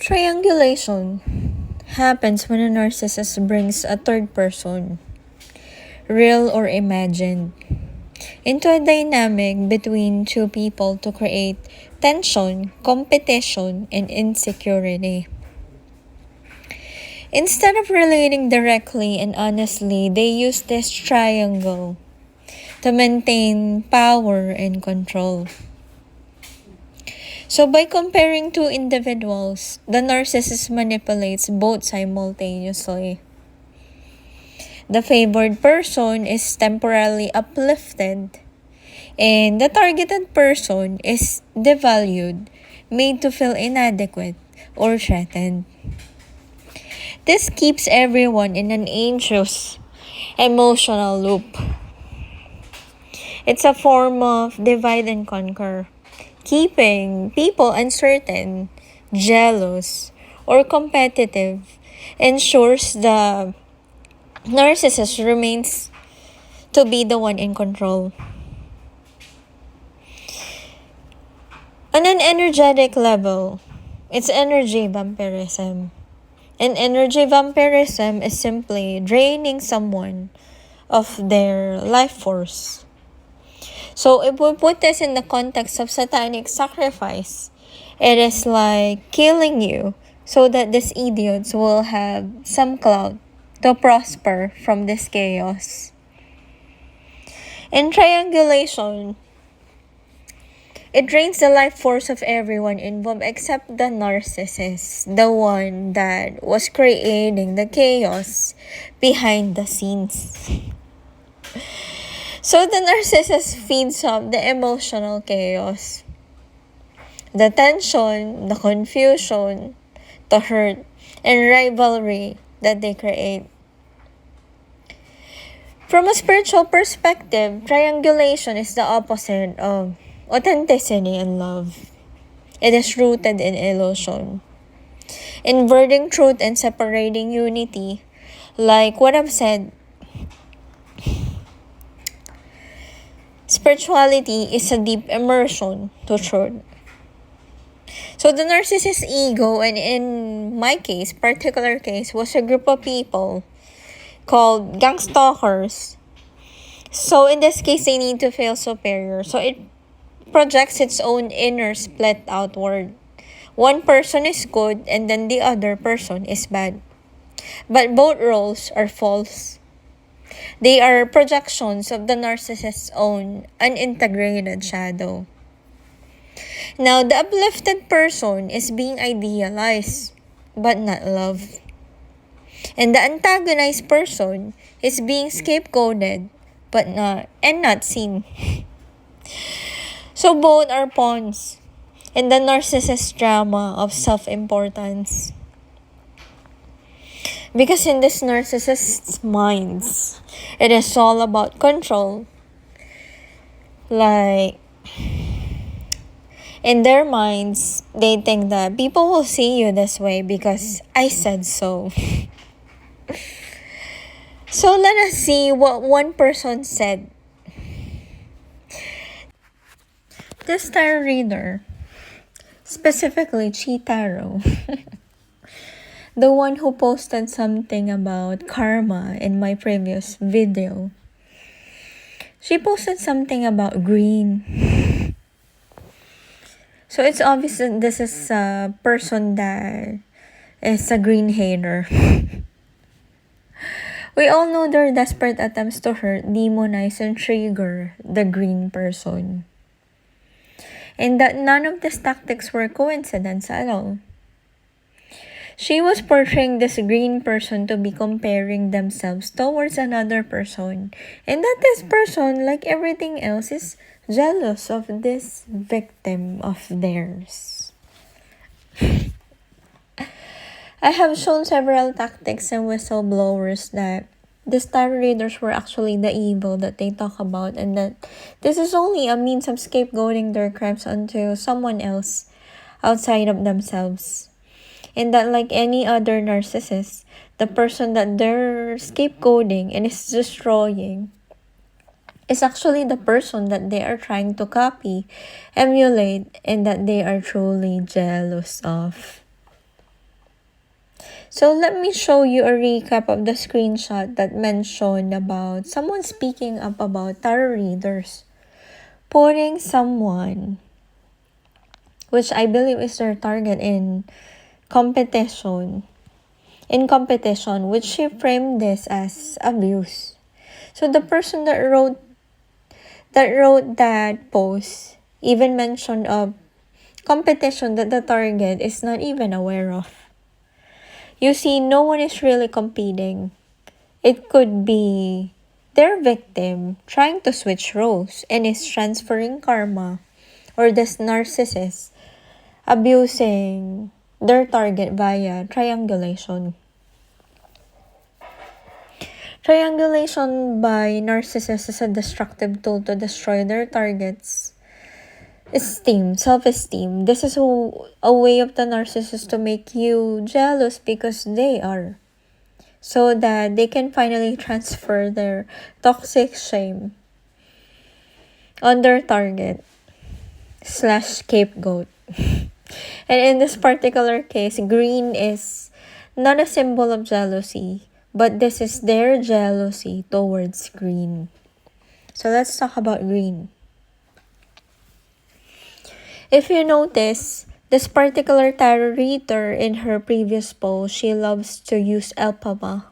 Triangulation happens when a narcissist brings a third person, real or imagined, into a dynamic between two people to create tension, competition, and insecurity. Instead of relating directly and honestly, they use this triangle to maintain power and control. So by comparing two individuals, the narcissist manipulates both simultaneously. The favored person is temporarily uplifted, and the targeted person is devalued, made to feel inadequate or threatened. This keeps everyone in an anxious, emotional loop. It's a form of divide and conquer, keeping people uncertain, jealous, or competitive ensures the narcissist remains to be the one in control. On an energetic level, it's energy vampirism. And energy vampirism is simply draining someone of their life force. So if we put this in the context of satanic sacrifice, it is like killing you so that these idiots will have some clout to prosper from this chaos. In triangulation, it drains the life force of everyone involved except the narcissist, the one that was creating the chaos behind the scenes. So the narcissist feeds up the emotional chaos, the tension, the confusion, the hurt, and rivalry that they create. From a spiritual perspective, triangulation is the opposite of authenticity and love. It is rooted in illusion, inverting truth and separating unity. Like what I've said, spirituality is a deep immersion to truth. So the narcissist's ego, and in my case, particular case, was a group of people called gang stalkers. So in this case, they need to feel superior. So it projects its own inner split outward. One person is good and then the other person is bad. But both roles are false. They are projections of the narcissist's own unintegrated shadow. Now, the uplifted person is being idealized, but not loved. And the antagonized person is being scapegoated, but not seen. So both are pawns in the narcissist drama of self-importance. Because in this narcissist's minds, it is all about control. Like, in their minds, they think that people will see you this way because I said so. So let us see what one person said. This tarot reader, specifically Chi Tarot, the one who posted something about karma in my previous video, she posted something about green. So it's obvious that this is a person that is a green hater. We all know their desperate attempts to hurt, demonize, and trigger the green person. And that none of these tactics were coincidence at all. She was portraying this green person to be comparing themselves towards another person, and that this person, like everything else, is jealous of this victim of theirs. I have shown several tactics and whistleblowers that these tarot readers were actually the evil that they talk about, and that this is only a means of scapegoating their crimes onto someone else outside of themselves. And that, like any other narcissist, the person that they're scapegoating and is destroying is actually the person that they are trying to copy, emulate, and that they are truly jealous of. So let me show you a recap of the screenshot that mentioned about someone speaking up about tarot readers putting someone, which I believe is their target, competition, which she framed this as abuse. So the person that wrote that post even mentioned a competition that the target is not even aware of. You see, no one is really competing. It could be their victim trying to switch roles and is transferring karma, or this narcissist abusing their target via triangulation. Triangulation by narcissists is a destructive tool to destroy their target's self-esteem. This is a way of the narcissist to make you jealous because they are, so that they can finally transfer their toxic shame on their target / scapegoat. And in this particular case, green is not a symbol of jealousy, but this is their jealousy towards green. So let's talk about green. If you notice, this particular tarot reader in her previous post, she loves to use Elphaba,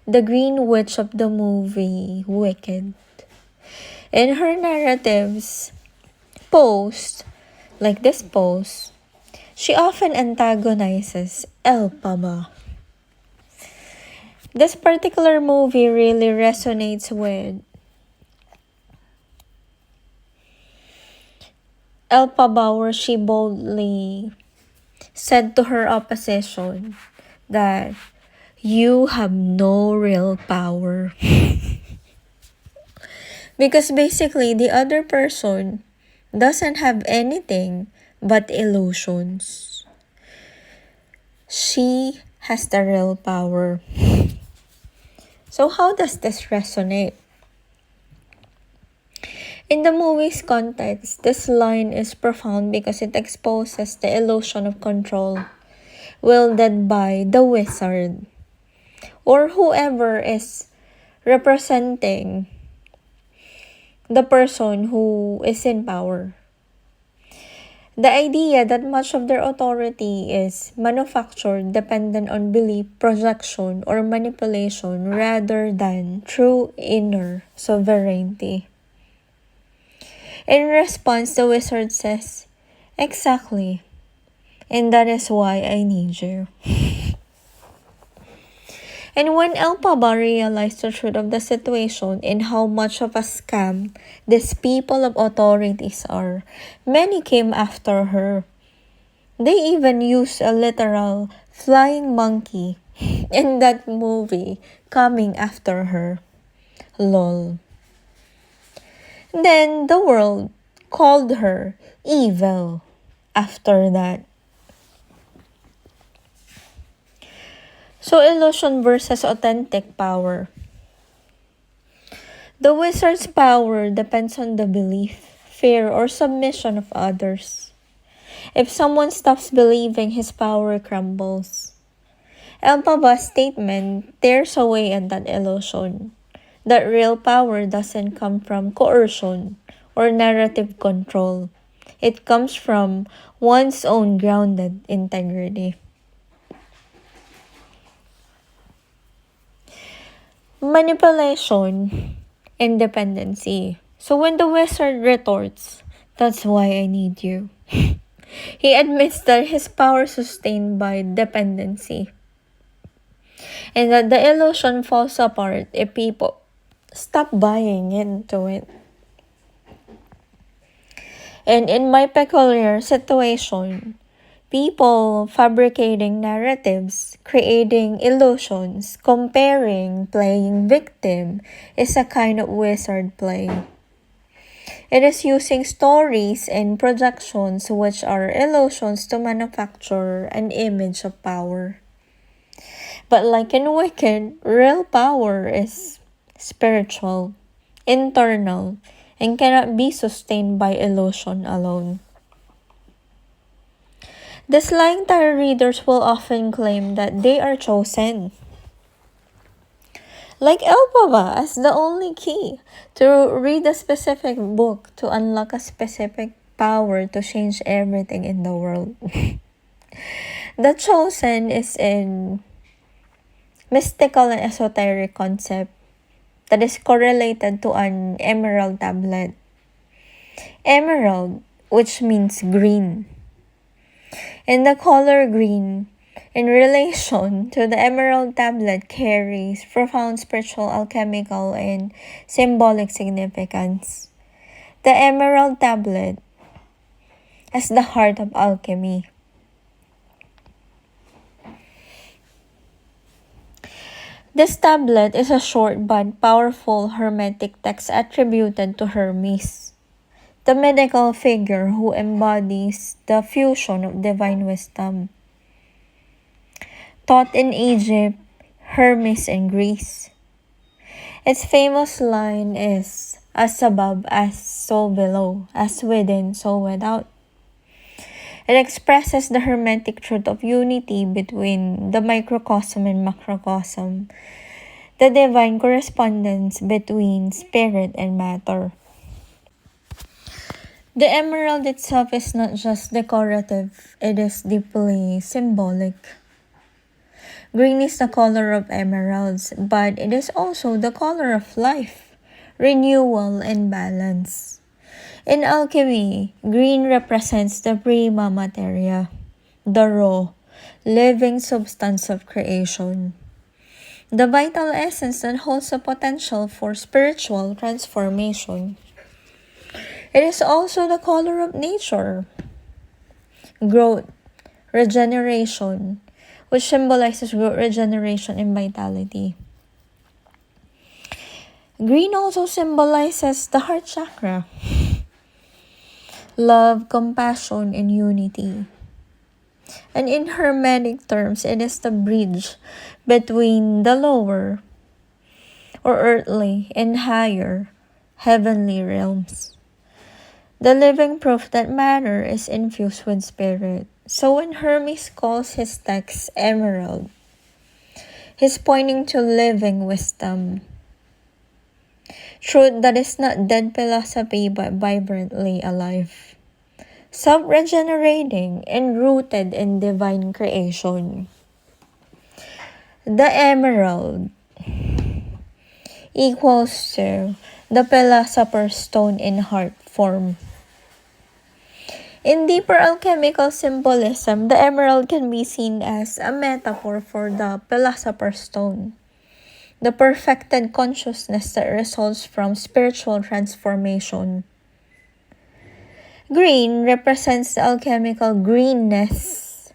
the green witch of the movie Wicked. In her narratives post, like this post, she often antagonizes Elphaba. This particular movie really resonates with Elphaba, where she boldly said to her opposition that you have no real power. Because basically, the other person doesn't have anything but illusions. She has the real power. So how does this resonate? In the movie's context, this line is profound because it exposes the illusion of control wielded by the wizard, or whoever is representing the person who is in power. The idea that much of their authority is manufactured dependent on belief, projection, or manipulation rather than true inner sovereignty. In response, the wizard says, "Exactly. And that is why I need you." And when Elphaba realized the truth of the situation and how much of a scam these people of authorities are, many came after her. They even used a literal flying monkey in that movie coming after her. Lol. Then the world called her evil after that. So illusion versus authentic power. The wizard's power depends on the belief, fear, or submission of others. If someone stops believing, his power crumbles. Elphaba's statement tears away at that illusion. That real power doesn't come from coercion or narrative control. It comes from one's own grounded integrity. Manipulation and dependency. So when the wizard retorts, "That's why I need you," he admits that his power is sustained by dependency, and that the illusion falls apart if people stop buying into it. And in my peculiar situation, people fabricating narratives, creating illusions, comparing, playing victim is a kind of wizard play. It is using stories and projections, which are illusions, to manufacture an image of power. But like in Wicked, real power is spiritual, internal, and cannot be sustained by illusion alone. The Slying Tarot readers will often claim that they are chosen, like Elphaba, as the only key to read a specific book to unlock a specific power to change everything in the world. The chosen is a mystical and esoteric concept that is correlated to an emerald tablet. Emerald, which means green. And the color green, in relation to the emerald tablet, carries profound spiritual, alchemical, and symbolic significance. The emerald tablet as the heart of alchemy. This tablet is a short but powerful hermetic text attributed to Hermes, the mythical figure who embodies the fusion of divine wisdom. Taught in Egypt, Hermes in Greece. Its famous line is, "As above, as so below, as within, so without." It expresses the hermetic truth of unity between the microcosm and macrocosm, the divine correspondence between spirit and matter. The emerald itself is not just decorative, it is deeply symbolic. Green is the color of emeralds, but it is also the color of life, renewal, and balance. In alchemy, green represents the prima materia, the raw, living substance of creation, the vital essence that holds the potential for spiritual transformation. It is also the color of nature, growth, regeneration, which symbolizes growth, regeneration, and vitality. Green also symbolizes the heart chakra, love, compassion, and unity. And in Hermetic terms, it is the bridge between the lower or earthly and higher heavenly realms. The living proof that matter is infused with spirit. So when Hermes calls his text emerald, he's pointing to living wisdom. Truth that is not dead philosophy but vibrantly alive, self-regenerating and rooted in divine creation. The emerald equals to the philosopher's stone in heart form. In deeper alchemical symbolism, the emerald can be seen as a metaphor for the philosopher's stone, the perfected consciousness that results from spiritual transformation. Green represents the alchemical greenness,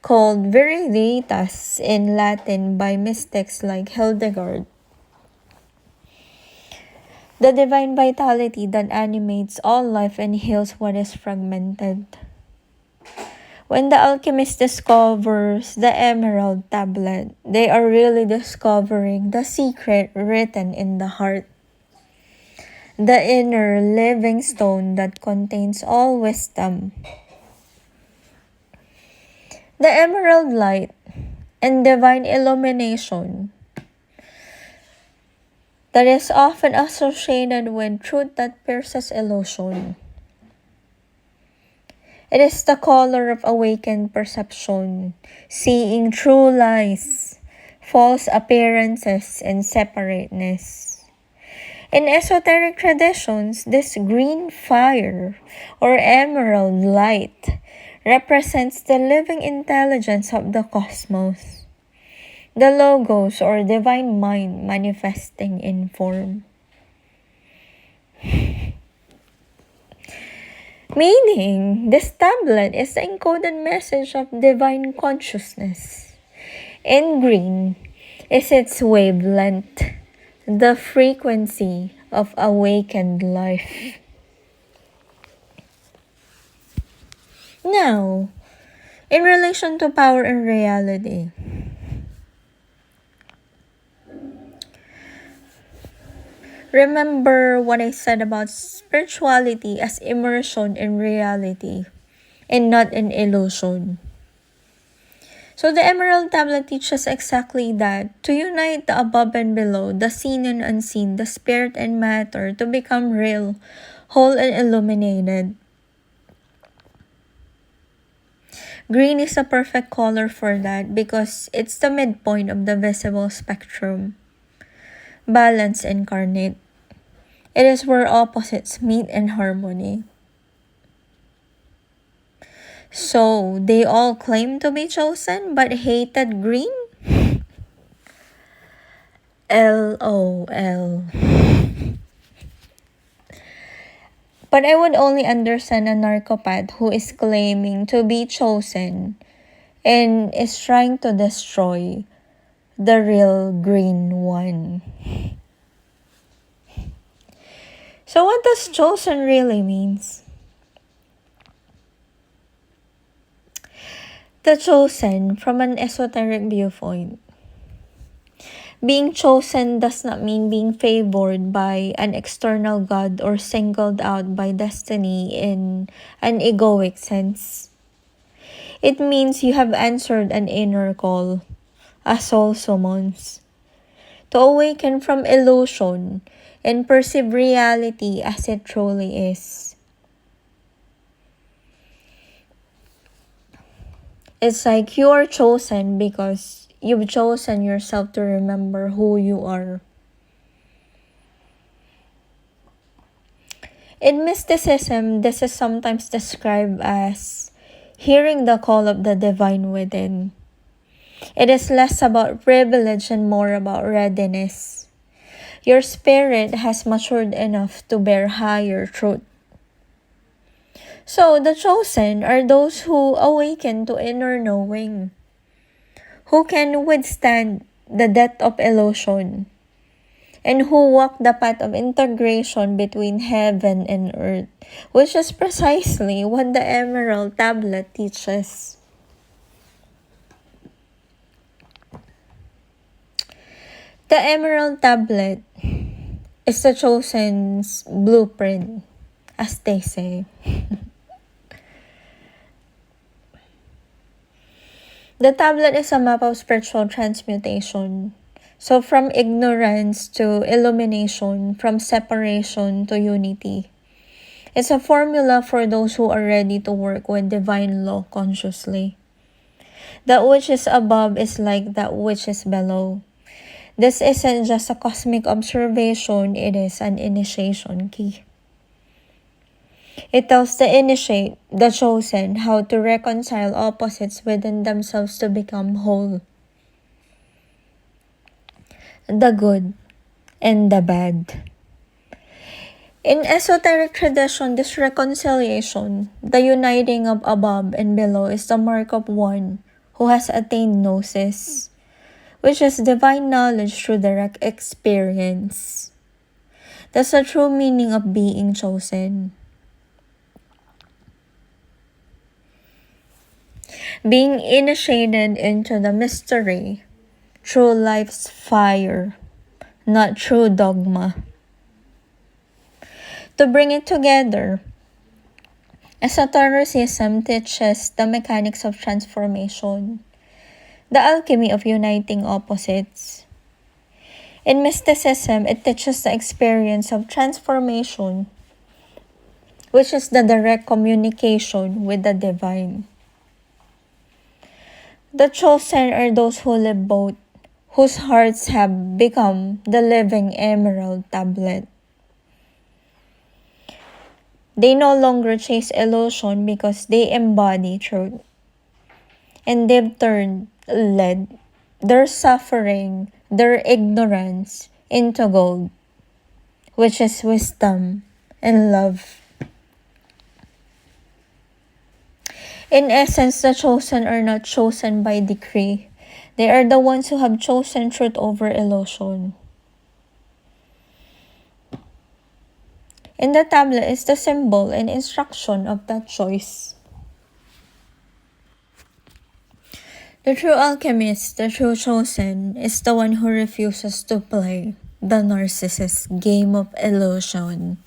called viriditas in Latin by mystics like Hildegard. The divine vitality that animates all life and heals what is fragmented. When the alchemist discovers the emerald tablet, they are really discovering the secret written in the heart, the inner living stone that contains all wisdom. The emerald light and divine illumination that is often associated with truth that pierces illusion. It is the color of awakened perception, seeing true lies, false appearances, and separateness. In esoteric traditions, this green fire or emerald light represents the living intelligence of the cosmos, the logos or divine mind manifesting in form. Meaning, this tablet is the encoded message of divine consciousness. In green is its wavelength, the frequency of awakened life. Now, in relation to power and reality, remember what I said about spirituality as immersion in reality and not an illusion. So the Emerald Tablet teaches exactly that, to unite the above and below, the seen and unseen, the spirit and matter, to become real, whole and illuminated. Green is a perfect color for that because it's the midpoint of the visible spectrum. Balance incarnate. It is where opposites meet in harmony. So, they all claim to be chosen but hated green? LOL. But I would only understand a narcopath who is claiming to be chosen and is trying to destroy the real green one. So what does chosen really means? The chosen from an esoteric viewpoint. Being chosen does not mean being favored by an external God or singled out by destiny in an egoic sense. It means you have answered an inner call, a soul summons, to awaken from illusion and perceive reality as it truly is. It's like you are chosen because you've chosen yourself to remember who you are. In mysticism, this is sometimes described as hearing the call of the divine within. It is less about privilege and more about readiness. Your spirit has matured enough to bear higher truth. So, the chosen are those who awaken to inner knowing, who can withstand the death of illusion, and who walk the path of integration between heaven and earth, which is precisely what the Emerald Tablet teaches. The Emerald Tablet is the chosen's blueprint, as they say. The tablet is a map of spiritual transmutation. So from ignorance to illumination, from separation to unity. It's a formula for those who are ready to work with divine law consciously. That which is above is like that which is below. This isn't just a cosmic observation, it is an initiation key. It tells the initiate, the chosen, how to reconcile opposites within themselves to become whole. The good and the bad. In esoteric tradition, this reconciliation, the uniting of above and below, is the mark of one who has attained gnosis, which is divine knowledge through direct experience. That's the true meaning of being chosen. Being initiated into the mystery through life's fire, not through dogma. To bring it together, esotericism teaches the mechanics of transformation, the alchemy of uniting opposites. In mysticism, it teaches the experience of transformation, which is the direct communication with the divine. The chosen are those who live both, whose hearts have become the living Emerald Tablet. They no longer chase illusion because they embody truth. And they've led their suffering, their ignorance into gold, which is wisdom and love. In essence, the chosen are not chosen by decree. They are the ones who have chosen truth over illusion. And the tablet is the symbol and instruction of that choice. The true alchemist, the true chosen, is the one who refuses to play the narcissist's game of illusion.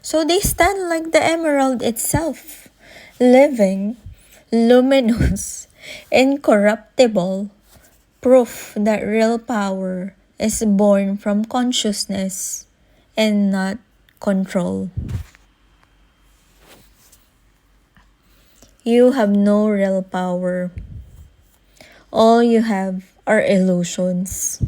So they stand like the emerald itself, living, luminous, incorruptible, proof that real power is born from consciousness and not control. You have no real power. All you have are illusions.